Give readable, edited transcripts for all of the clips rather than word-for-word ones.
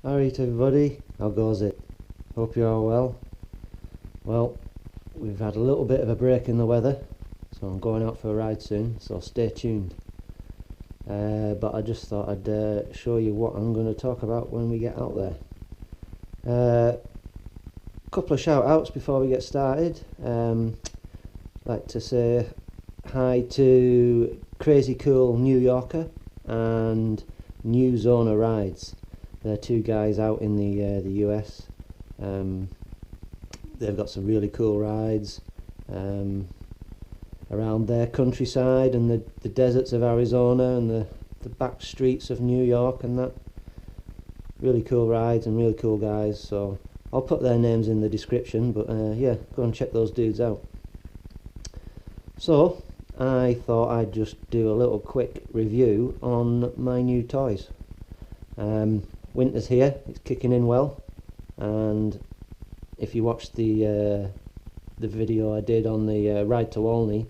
Alright everybody, how goes it? Hope you're all well. Well, we've had a little bit of a break in the weather, so I'm going out for a ride soon, so stay tuned. But I just thought I'd show you what I'm going to talk about when we get out there. Couple of shout outs before we get started. Like to say hi to Crazy Cool New Yorker and New Zona Rides. They're two guys out in the US. They've got some really cool rides around their countryside and the deserts of Arizona and the back streets of New York and that. Really cool rides and really cool guys, so I'll put their names in the description, but yeah, go and check those dudes out. So I thought I'd just do a little quick review on my new toys. Winter's here, it's kicking in well, and if you watched the video I did on the ride to Walney,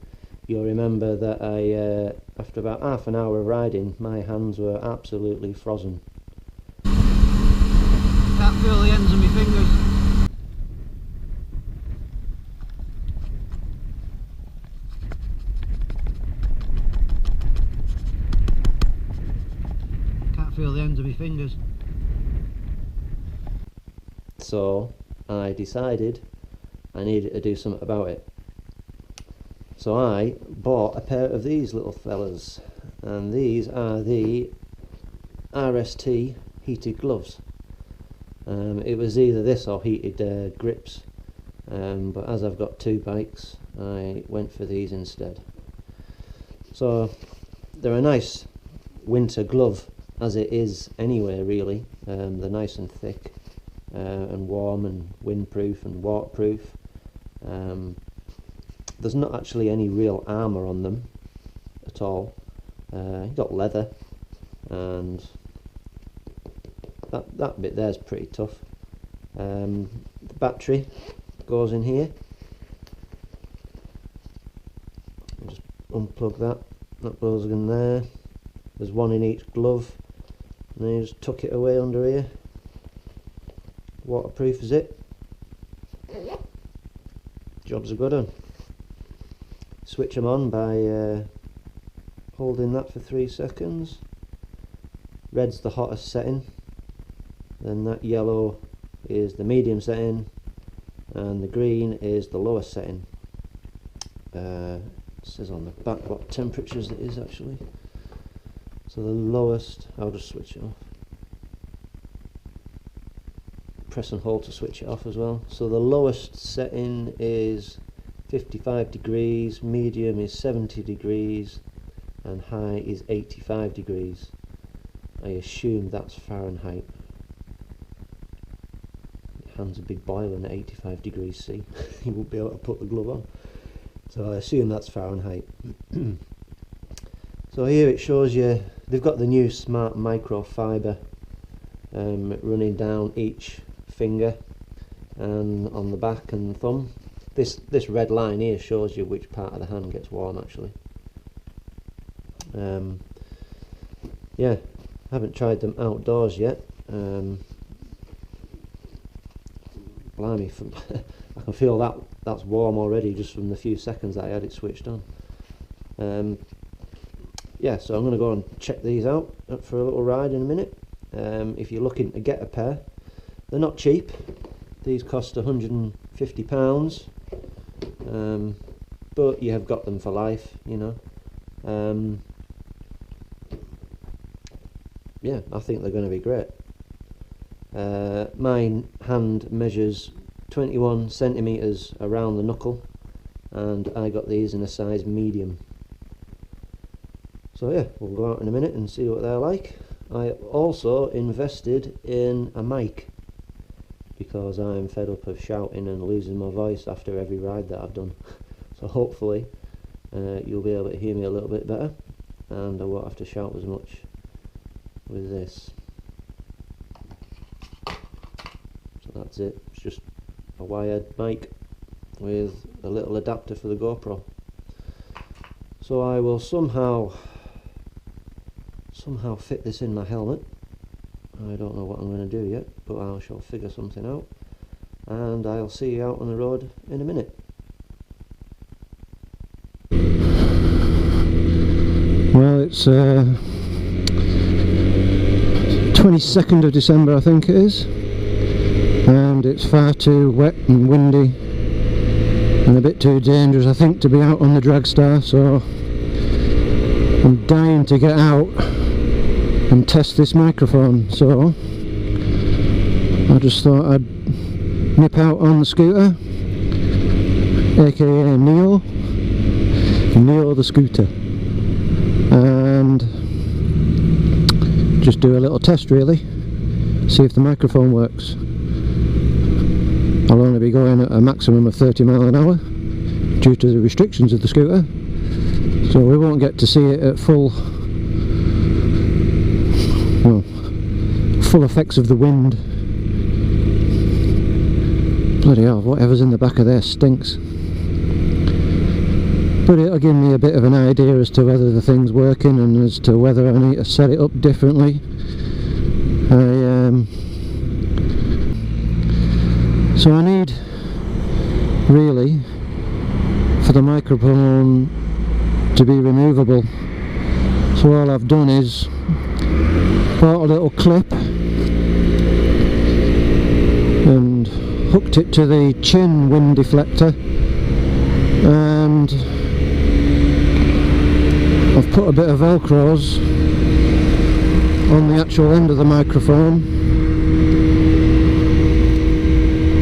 you'll remember that I after about half an hour of riding, my hands were absolutely frozen. Can't feel the ends of my fingers. Can't feel the ends of my fingers. So I decided I needed to do something about it. So I bought a pair of these little fellas, and these are the RST heated gloves. It was either this or heated grips, but as I've got two bikes I went for these instead. So they're a nice winter glove as it is anyway, really. They're nice and thick and warm and windproof and waterproof. There's not actually any real armour on them at all. You've got leather, and that bit there's pretty tough. The battery goes in here. I'll just unplug that goes in there. There's one in each glove, and then you just tuck it away under here. Waterproof is it. Job's a good one. Switch them on by holding that for 3 seconds. Red's the hottest setting, then that yellow is the medium setting, and the green is the lowest setting. It says on the back what temperatures it is actually. So the lowest, I'll just switch it off. Press and hold to switch it off as well. So the lowest setting is 55 degrees, medium is 70 degrees, and high is 85 degrees. I assume that's Fahrenheit. Your hands are big boiling at 85 degrees C. You won't be able to put the glove on. So I assume that's Fahrenheit. So here it shows you, they've got the new smart microfiber running down each finger and on the back and thumb. This red line here shows you which part of the hand gets warm actually. Yeah, haven't tried them outdoors yet. Blimey, I can feel that's warm already just from the few seconds that I had it switched on. Yeah, so I'm going to go and check these out for a little ride in a minute. If you're looking to get a pair, they're not cheap. These cost £150, but you have got them for life, you know. Yeah, I think they're going to be great. My hand measures 21 centimetres around the knuckle, and I got these in a size medium. So yeah, we'll go out in a minute and see what they're like. I also invested in a mic, because I'm fed up of shouting and losing my voice after every ride that I've done. So hopefully you'll be able to hear me a little bit better, and I won't have to shout as much with this. So that's it, it's just a wired mic with a little adapter for the GoPro. So I will somehow fit this in my helmet, I don't know what I'm going to do yet, but I shall figure something out, and I'll see you out on the road in a minute. Well, it's 22nd of December, I think it is, and it's far too wet and windy and a bit too dangerous, I think, to be out on the Dragstar, so I'm dying to get out and test this microphone. So I just thought I'd nip out on the scooter, aka Neo the scooter, and just do a little test, really, see if the microphone works. I'll only be going at a maximum of 30 miles an hour due to the restrictions of the scooter, so we won't get to see it at full effects of the wind. Bloody hell, whatever's in the back of there stinks. But it'll give me a bit of an idea as to whether the thing's working and as to whether I need to set it up differently. So I need, really, for the microphone to be removable. So all I've done is bought a little clip and hooked it to the chin wind deflector, and I've put a bit of velcros on the actual end of the microphone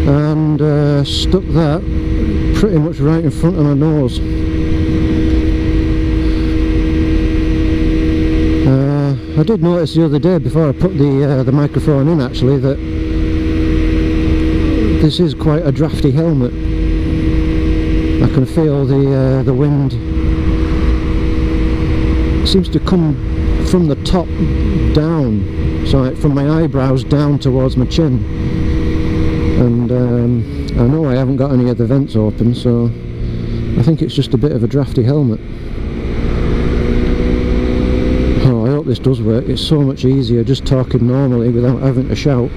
and stuck that pretty much right in front of my nose. I did notice the other day, before I put the microphone in, actually, that this is quite a drafty helmet. I can feel the wind. It seems to come from the top down, so like from my eyebrows down towards my chin. And I know I haven't got any of the vents open, so I think it's just a bit of a drafty helmet. Oh, I hope this does work. It's so much easier just talking normally without having to shout.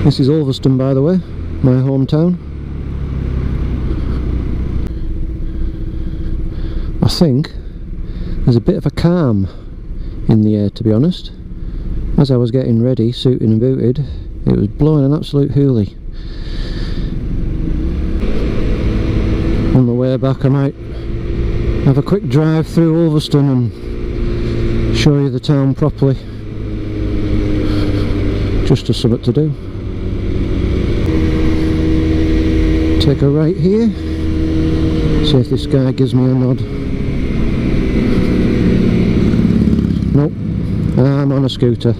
This is Ulverston, by the way, my hometown. I think there's a bit of a calm in the air, to be honest. As I was getting ready, suited and booted, it was blowing an absolute hoolie. On the way back I might have a quick drive through Ulverston and show you the town properly, just as something to do. Take a right here, see if this guy gives me a nod. Nope, I'm on a scooter.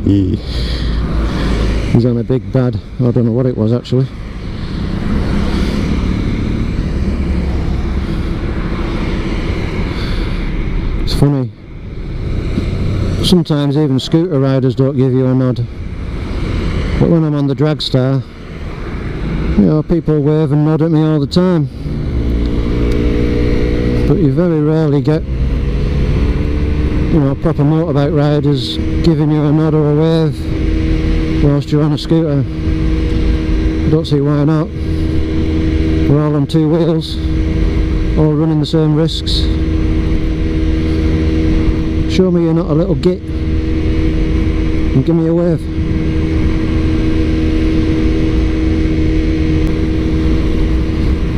He's on a big bad, I don't know what it was actually. It's funny, sometimes even scooter riders don't give you a nod, but when I'm on the Dragstar, you know, people wave and nod at me all the time, but you very rarely get, you know, proper motorbike riders giving you a nod or a wave whilst you're on a scooter. I don't see why not. We're all on two wheels, all running the same risks. Show me you're not a little git and give me a wave.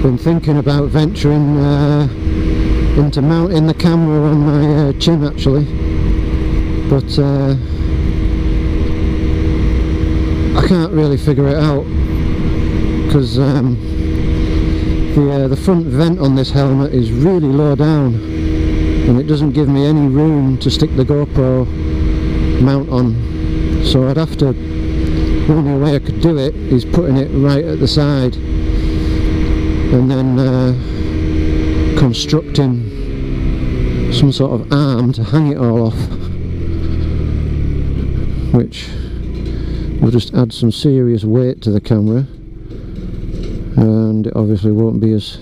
Been thinking about venturing into mounting the camera on my chin, actually, but I can't really figure it out, because the front vent on this helmet is really low down and it doesn't give me any room to stick the GoPro mount on, so I'd have to, the only way I could do it is putting it right at the side and then constructing some sort of arm to hang it all off, which will just add some serious weight to the camera, and it obviously won't be as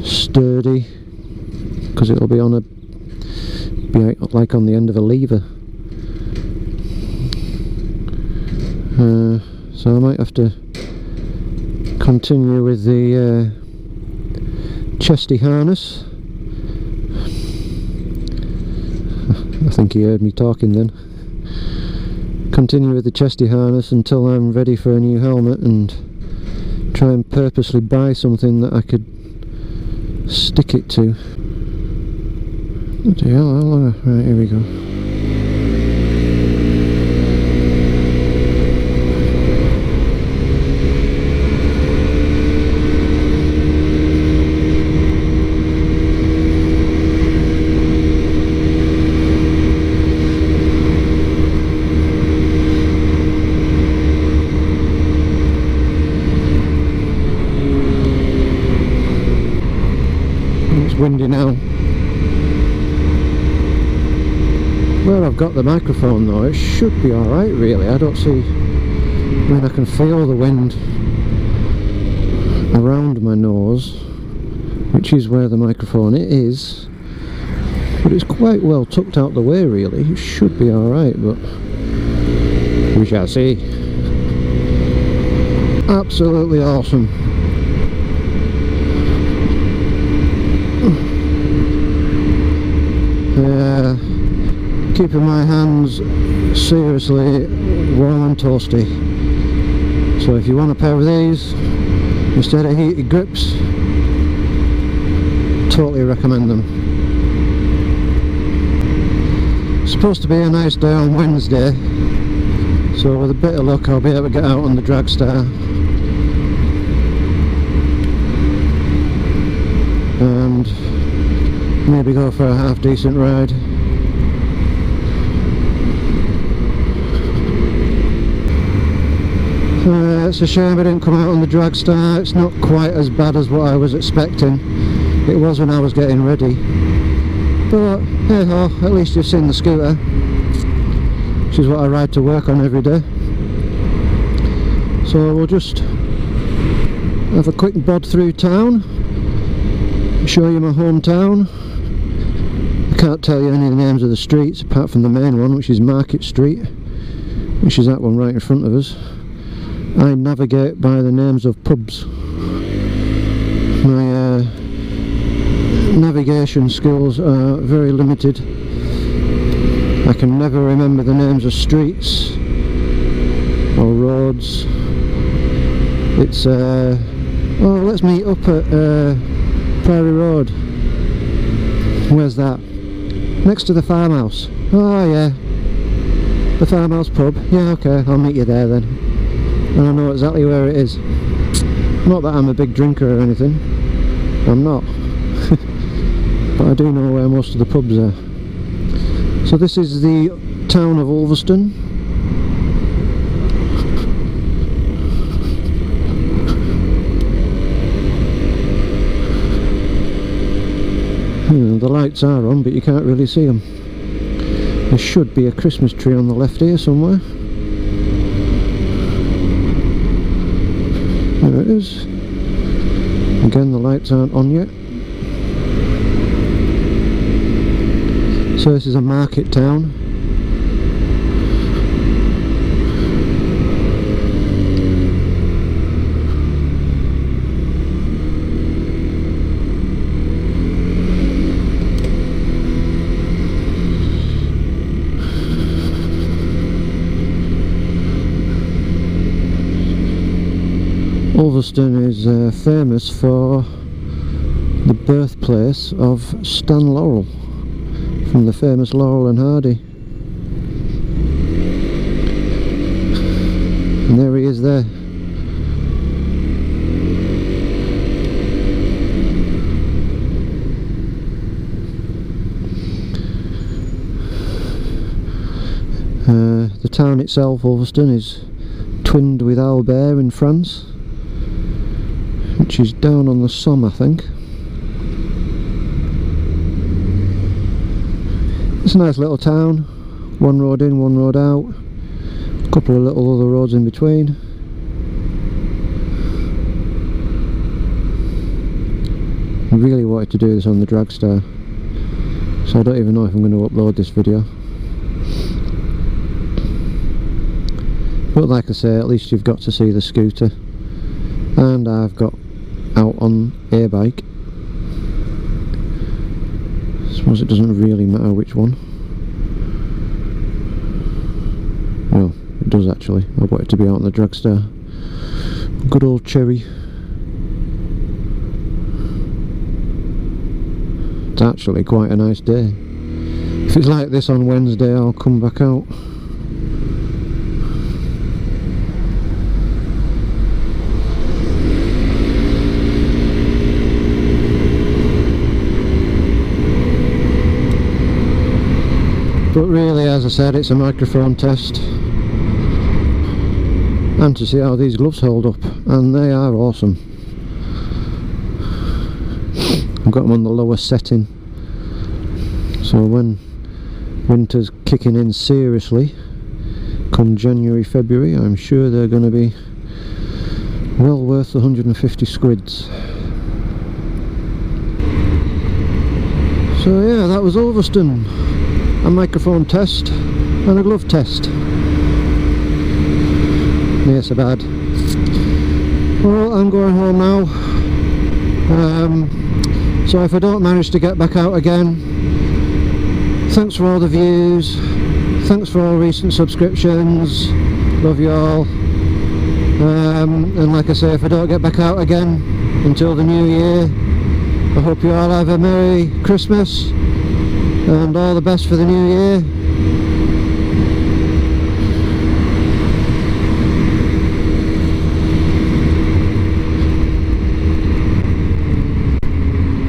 sturdy because it'll be on a like on the end of a lever. So I might have to continue with the chesty harness. I think he heard me talking then. Continue with the chesty harness until I'm ready for a new helmet, and try and purposely buy something that I could stick it to. What the hell? How long? Right, here we go. It's windy now. Where I've got the microphone though, it should be alright really. I don't see... I mean, I can feel the wind around my nose, which is where the microphone is, but it's quite well tucked out the way really. It should be alright, but we shall see. Absolutely awesome. Keeping my hands seriously warm and toasty. So if you want a pair of these instead of heated grips, totally recommend them. It's supposed to be a nice day on Wednesday, so with a bit of luck I'll be able to get out on the Dragstar and maybe go for a half decent ride. It's a shame I didn't come out on the Dragstar. It's not quite as bad as what I was expecting. It was when I was getting ready. But hey ho, at least you've seen the scooter, which is what I ride to work on every day. So we'll just have a quick bod through town, show you my hometown. I can't tell you any of the names of the streets apart from the main one, which is Market Street, which is that one right in front of us. I navigate by the names of pubs. My navigation skills are very limited. I can never remember the names of streets or roads. It's oh, let's meet up at Prairie Road. Where's that? Next to the farmhouse. Oh yeah, the farmhouse pub. Yeah, okay, I'll meet you there then. And I know exactly where it is. Not that I'm a big drinker or anything, I'm not. But I do know where most of the pubs are. So this is the town of Ulverston. The lights are on, but you can't really see them. There should be a Christmas tree on the left here somewhere. There it is. Again, the lights aren't on yet. So this is a market town. Ulverston is famous for the birthplace of Stan Laurel from the famous Laurel and Hardy. And there he is there. The town itself, Ulverston, is twinned with Albert in France, which is down on the Somme, I think. It's a nice little town, one road in, one road out, a couple of little other roads in between. I really wanted to do this on the Dragstar. so I don't even know if I'm going to upload this video. But like I say, at least you've got to see the scooter, and I've got out on a bike. I suppose it doesn't really matter which one. Well, it does actually. I want it to be out on the Dragstar. Good old Cherry. It's actually quite a nice day. If it's like this on Wednesday, I'll come back out. But really, as I said, it's a microphone test, and to see how these gloves hold up, and they are awesome. I've got them on the lower setting, so when winter's kicking in seriously come January, February, I'm sure they're going to be well worth the 150 squids. So yeah, that was Ulverston. A microphone test and a glove test. Yes, so bad. Well, I'm going home now. So if I don't manage to get back out again, thanks for all the views, thanks for all recent subscriptions, love you all. And like I say, if I don't get back out again until the new year, I hope you all have a Merry Christmas and all the best for the new year.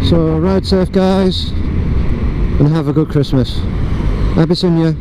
So ride safe guys, and have a good Christmas. Happy New Year.